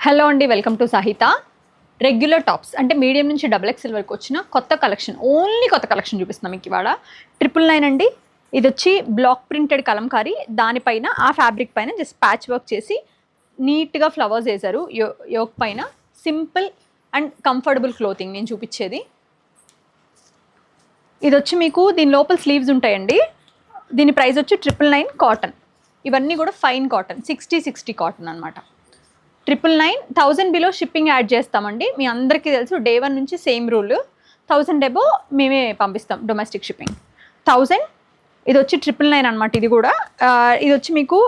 Hello అండి, welcome to Sahitha. Regular tops అంటే medium నుంచి XXL వరకు వచ్చిన కొత్త కలెక్షన్, ఓన్లీ కొత్త కలెక్షన్ చూపిస్తున్నాం మీకు ఇవాళ. 999 అండి. ఇది వచ్చి బ్లాక్ ప్రింటెడ్ కలంకారీ, దానిపైన ఆ ఫ్యాబ్రిక్ పైన జస్ట్ ప్యాచ్ వర్క్ చేసి నీట్గా ఫ్లవర్స్ వేశారు యోక్ పైన. సింపుల్ అండ్ కంఫర్టబుల్ క్లోతింగ్ నేను చూపించేది. ఇది వచ్చి మీకు దీని లోపల స్లీవ్స్ ఉంటాయండి. దీని ప్రైస్ వచ్చి 999 కాటన్. ఇవన్నీ కూడా ఫైన్ కాటన్, 60 కాటన్ అనమాట. 999, 1000 బిలో షిప్పింగ్ యాడ్ చేస్తామండి. మీ అందరికీ తెలుసు, డే 1 నుంచి సేమ్ రూల్. 1000 ఎబో మేమే పంపిస్తాం డొమెస్టిక్ షిప్పింగ్. 1000 ఇది వచ్చి 999 అనమాట. ఇది వచ్చి మీకు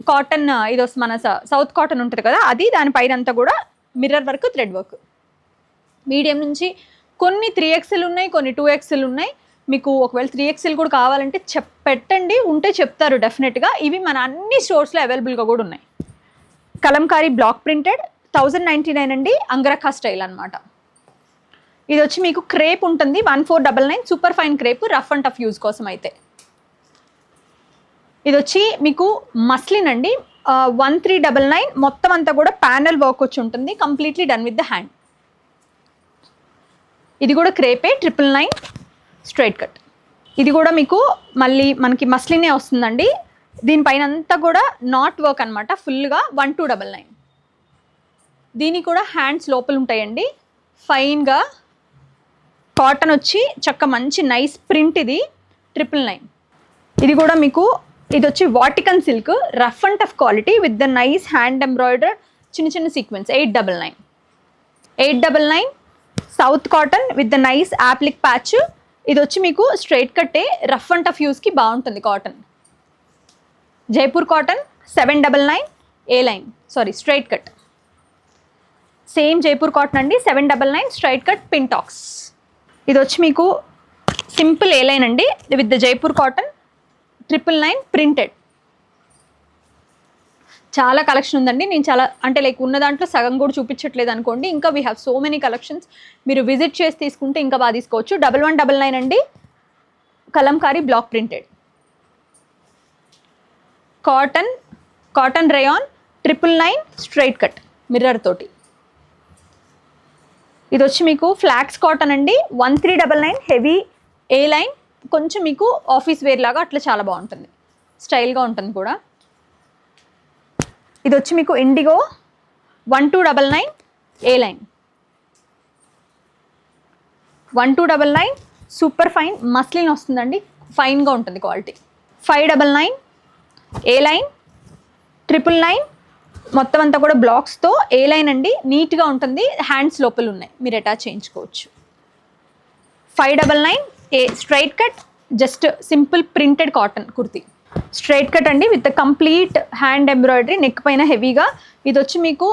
కాటన్, ఇది వస్తుంది మన సౌత్ కాటన్ ఉంటుంది కదా అది. దానిపైన అంతా కూడా mirror work, thread work. Medium నుంచి కొన్ని 3XL ఉన్నాయి, కొన్ని 2XL ఉన్నాయి. మీకు ఒకవేళ 3XL కూడా కావాలంటే పెట్టండి, ఉంటే చెప్తారు డెఫినెట్గా. ఇవి మన అన్ని స్టోర్స్లో అవైలబుల్గా కూడా ఉన్నాయి. కలంకారీ బ్లాక్ ప్రింటెడ్ 1099 అండి. అంగరఖా స్టైల్ అనమాట. ఇది వచ్చి మీకు క్రేప్ ఉంటుంది 1499, super fine crepe, rough and tough use కోసం అయితే. ఇది వచ్చి మీకు మస్లిన్ అండి, 1399. మొత్తం అంతా కూడా ప్యానల్ వర్క్ వచ్చి ఉంటుంది, completely done with the hand. ఇది కూడా క్రేపే, 999 స్ట్రైట్ కట్. ఇది కూడా మీకు మళ్ళీ మనకి మస్లినే వస్తుందండి. దీనిపైన అంతా కూడా నాట్ వర్క్ అనమాట, ఫుల్గా 1299. దీనికి కూడా హ్యాండ్స్ లోపల ఉంటాయండి, ఫైన్గా కాటన్ వచ్చి చక్క మంచి నైస్ ప్రింట్. ఇది 999. ఇది కూడా మీకు, ఇది వచ్చి Vatican silk, rough and tough quality with the nice hand embroider చిన్న చిన్న sequence. 899 south cotton with the nice appliqué patch. ఇది వచ్చి మీకు స్ట్రైట్ కట్టే, రఫ్ అండ్ టఫ్ యూస్కి బాగుంటుంది cotton. Jaipur cotton 799 A line, sorry straight cut. Same Jaipur cotton అండి, 799 straight cut pintucks. ఇది వచ్చి మీకు సింపుల్ ఏ లైన్ అండి with the Jaipur cotton, 999 printed. చాలా కలెక్షన్ ఉందండి. నేను చాలా అంటే ఉన్న దాంట్లో సగం కూడా చూపించట్లేదు అనుకోండి. ఇంకా we have so many collections. మీరు విజిట్ చేసి తీసుకుంటే ఇంకా బాగా తీసుకోవచ్చు. 1199 అండి. Kalamkari block printed cotton rayon, 999 straight cut mirror తోటి. ఇది వచ్చి మీకు ఫ్లాక్స్ కాటన్ అండి, 1399 హెవీ ఏ లైన్. కొంచెం మీకు ఆఫీస్ వేర్ లాగా అట్లా చాలా బాగుంటుంది, స్టైల్గా ఉంటుంది కూడా. ఇది వచ్చి మీకు ఇండిగో 1299 ఏ లైన్, 1299 సూపర్ ఫైన్ మస్లిన్ వస్తుందండి, ఫైన్గా ఉంటుంది క్వాలిటీ. 599 ఏ లైన్, 999 మొత్తం అంతా కూడా బ్లాక్స్తో ఏ లైన్ అండి, నీట్గా ఉంటుంది. హ్యాండ్స్ లోపల ఉన్నాయి, మీరు అటాచ్ చేయించుకోవచ్చు. 599 A straight cut, just simple printed cotton kurti, straight cut అండి with complete hand embroidery, neck పైన హెవీగా. ఇది వచ్చి మీకు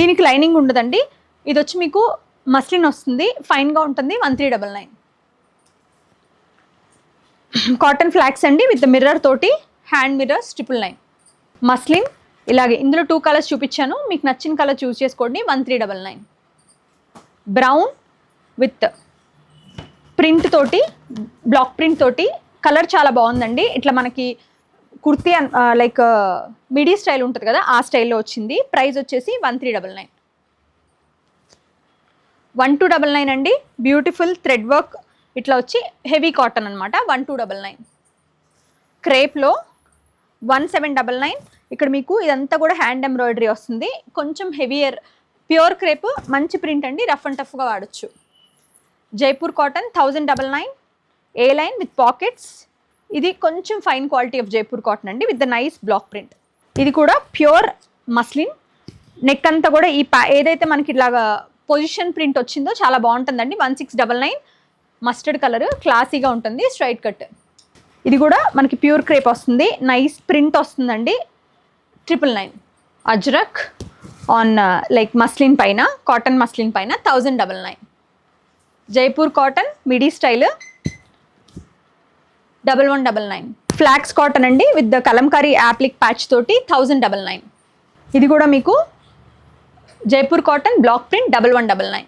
దీనికి లైనింగ్ ఉండదండి. ఇది వచ్చి మీకు మస్లిన్ వస్తుంది, ఫైన్గా ఉంటుంది. 1399 కాటన్ ఫ్లాక్స్ అండి విత్ మిర్రర్ తోటి, హ్యాండ్ మిర్రర్స్ 999 మస్లిన్. ఇలాగే ఇందులో 2 కలర్స్ చూపించాను, మీకు నచ్చిన కలర్ చూస్ చేసుకోండి. 1399 బ్రౌన్ విత్ ప్రింట్ తోటి, బ్లాక్ ప్రింట్ తోటి. కలర్ చాలా బాగుందండి. ఇట్లా మనకి కుర్తీ లైక్ మిడీ స్టైల్ ఉంటుంది కదా, ఆ స్టైల్లో వచ్చింది. ప్రైస్ వచ్చేసి 1399. 1299 అండి. బ్యూటిఫుల్ థ్రెడ్ వర్క్ ఇట్లా వచ్చి హెవీ కాటన్ అనమాట. 1299 క్రేప్లో 1799. ఇక్కడ మీకు ఇదంతా కూడా హ్యాండ్ ఎంబ్రాయిడరీ వస్తుంది, కొంచెం హెవీయర్ ప్యూర్ క్రేప్, మంచి ప్రింట్ అండి, రఫ్ అండ్ టఫ్గా వాడచ్చు. Jaipur cotton 1099 A line with pockets. ఇది కొంచెం fine quality of Jaipur cotton అండి with the nice block print. ఇది కూడా ప్యూర్ మస్లిన్. నెక్ అంతా కూడా ఈ ఏదైతే మనకి ఇలాగా పొజిషన్ ప్రింట్ వచ్చిందో చాలా బాగుంటుందండి. 1699 మస్టర్డ్ కలర్, క్లాసీగా ఉంటుంది, స్ట్రైట్ కట్. ఇది కూడా మనకి ప్యూర్ క్రేప్ వస్తుంది, నైస్ ప్రింట్ వస్తుందండి. 999 అజ్రక్ ఆన్ లైక్ మస్లిన్ పైన, కాటన్ మస్లిన్ పైన 1099. Jaipur cotton midi style 1199 flax cotton అండి with the Kalamkari applique patch తోటి 1099. ఇది కూడా మీకు Jaipur cotton block print 1199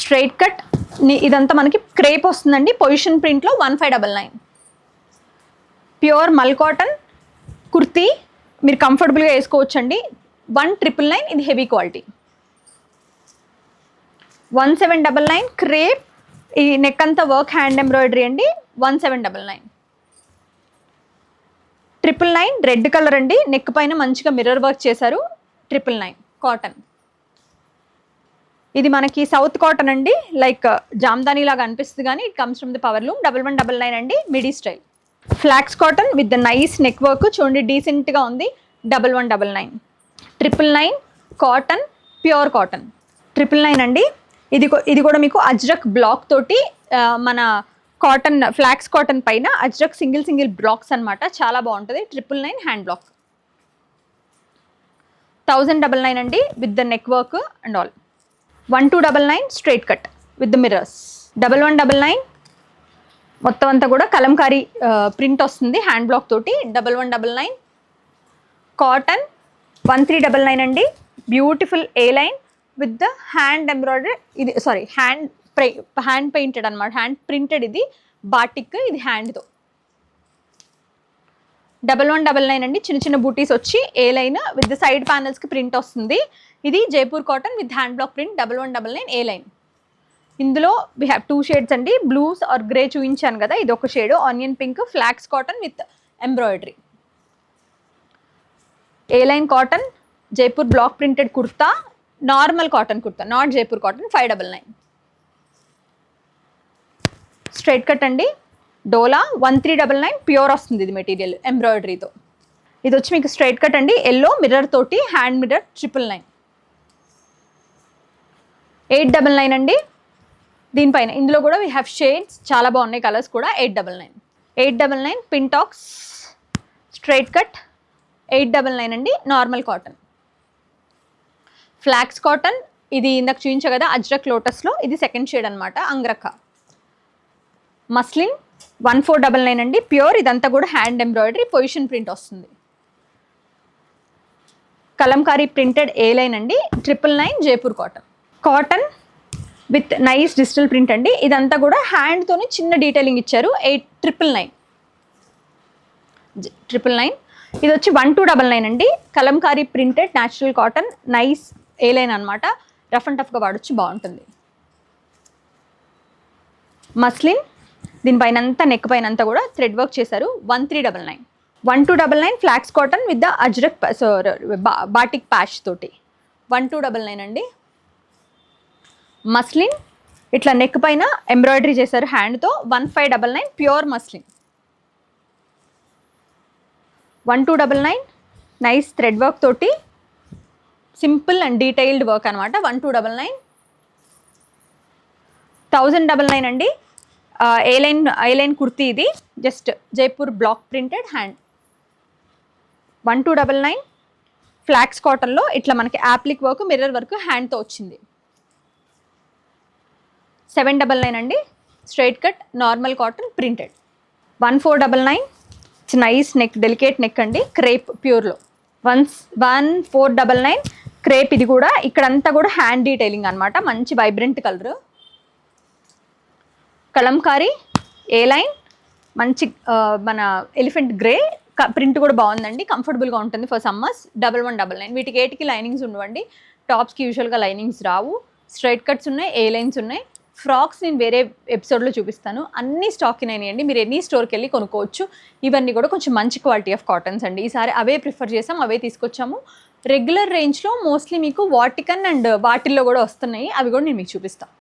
straight cut. ఇదంతా మనకి క్రేప్ వస్తుందండి, పొజిషన్ ప్రింట్లో 1599. ప్యూర్ మల్ కాటన్ కుర్తీ, మీరు కంఫర్టబుల్గా వేసుకోవచ్చండి. 1999, ఇది హెవీ క్వాలిటీ. 1799 క్రేప్, ఈ నెక్ అంతా వర్క్ హ్యాండ్ ఎంబ్రాయిడరీ అండి. 1799. 999 రెడ్ కలర్ అండి, నెక్ పైన మంచిగా మిర్రర్ వర్క్ చేశారు. 999 కాటన్. ఇది మనకి సౌత్ కాటన్ అండి, లైక్ జామ్దానీ లాగా అనిపిస్తుంది కానీ it comes from the power loom. 1199 అండి, MIDI style. Flax cotton with the nice neck work చూడండి, డీసెంట్గా ఉంది. 1199. 999 కాటన్, ప్యూర్ కాటన్. 999 అండి. ఇది కూడా మీకు అజ్రక్ బ్లాక్ తోటి మన కాటన్, ఫ్లాక్స్ కాటన్ పైన అజ్రక్ సింగిల్ బ్లాక్స్ అనమాట, చాలా బాగుంటుంది. 999 హ్యాండ్ బ్లాక్. 1099 అండి with the neck work and all. 1299 straight cut with the mirrors. 1199 మొత్తం అంతా కూడా కలంకారీ ప్రింట్ వస్తుంది హ్యాండ్ బ్లాక్ తోటి. 1199 కాటన్. 1399 అండి, beautiful A line with the hand embroidery. ఇది సారీ హ్యాండ్ పెయింటెడ్ అనమాట, హ్యాండ్ ప్రింటెడ్. ఇది బాటిక్, ఇది హ్యాండ్తో. 1199 అండి, చిన్న బూటీస్ వచ్చి A line with the side ప్యానల్స్కి ప్రింట్ వస్తుంది. ఇది Jaipur cotton with hand block print. 1199 A line. ఇందులో వీ హ్యావ్ 2 షేడ్స్ అండి, బ్లూస్ ఆర్ గ్రే చూపించాను కదా, ఇది ఒక shade onion pink. Flax cotton with embroidery. A line cotton, Jaipur block printed kurta, normal cotton kurta, not Jaipur cotton. 599. Straight cut అండి, డోలా. 1399 pure వస్తుంది ఇది material ఎంబ్రాయిడరీతో. ఇది వచ్చి మీకు స్ట్రైట్ కట్ అండి, ఎల్లో మిర్రర్ తోటి, హ్యాండ్ మిర్రర్. 999. 899 అండి. దీనిపైన ఇందులో కూడా వీ హ్యావ్ షేడ్స్, చాలా బాగున్నాయి కలర్స్ కూడా. 899. 899 పింటాక్స్ స్ట్రైట్ కట్. 899 అండి, నార్మల్ కాటన్. ఫ్లాక్స్ కాటన్, ఇది ఇందాక చూపించా కదా అజ్రక్ లోటస్లో, ఇది సెకండ్ షేడ్ అనమాట, అంగ్రక్క. మస్లిన్. 1499 అండి, ప్యూర్. ఇదంతా కూడా హ్యాండ్ ఎంబ్రాయిడరీ, పొజిషన్ ప్రింట్ వస్తుంది. కలంకారీ ప్రింటెడ్ ఏ లైన్ అండి. 999 Jaipur cotton. Cotton with nice digital print అండి, ఇదంతా కూడా హ్యాండ్తోనే చిన్న డీటెయిలింగ్ ఇచ్చారు. 999. ఇది వచ్చి 1299 అండి, Kalamkari printed natural cotton, nice A line అనమాట, రఫ్ అండ్ టఫ్గా వాడచ్చు, బాగుంటుంది. మస్లిన్, దీనిపైన అంతా నెక్ పైన అంతా కూడా థ్రెడ్ వర్క్ చేశారు. 1399. 1299 flax cotton with the ajrak batik patch తోటి. 1299 అండి. మస్లిన్, ఇట్లా నెక్ పైన ఎంబ్రాయిడరీ చేశారు హ్యాండ్తో. 1599 pure muslin. 1299 nice thread work తోటి, సింపుల్ అండ్ డీటెయిల్డ్ వర్క్ అనమాట. 1299. 1099 అండి, ఏ లైన్ కుర్తీ. ఇది just Jaipur block printed hand. 1299 flax కాటన్లో ఇట్లా మనకి యాప్లిక్ వర్క్, మిర్రర్ వర్క్ హ్యాండ్తో వచ్చింది. 799 అండి, straight cut normal cotton printed. 1499 nice neck, delicate neck అండి, క్రేప్ ప్యూర్లో. 1499 క్రేప్. ఇది కూడా ఇక్కడంతా కూడా హ్యాండ్ డీటెయిలింగ్ అనమాట, మంచి వైబ్రెంట్ కలర్. కలంకారీ ఏ లైన్, మంచి మన ఎలిఫెంట్ గ్రే ప్రింట్ కూడా బాగుందండి, కంఫర్టబుల్గా ఉంటుంది ఫర్ సమ్మర్స్. 1199. వీటికి 8కి లైనింగ్స్ ఉండవండి, టాప్స్కి యూజువల్గా లైనింగ్స్ రావు. స్ట్రైట్ కట్స్ ఉన్నాయి, ఏ లైన్స్ ఉన్నాయి. ఫ్రాక్స్ నేను వేరే ఎపిసోడ్లో చూపిస్తాను. అన్ని స్టాక్ అయినాయండి, మీరు ఎన్ని స్టోర్కి వెళ్ళి కొనుక్కోవచ్చు. ఇవన్నీ కూడా కొంచెం మంచి క్వాలిటీ ఆఫ్ కాటన్స్ అండి. ఈసారి అవే ప్రిఫర్ చేసాం, అవే తీసుకొచ్చాము. రెగ్యులర్ రేంజ్లో మోస్ట్లీ మీకు వాటికన్ అండ్ వాటిల్లో కూడా వస్తున్నాయి, అవి కూడా నేను మీకు చూపిస్తాను.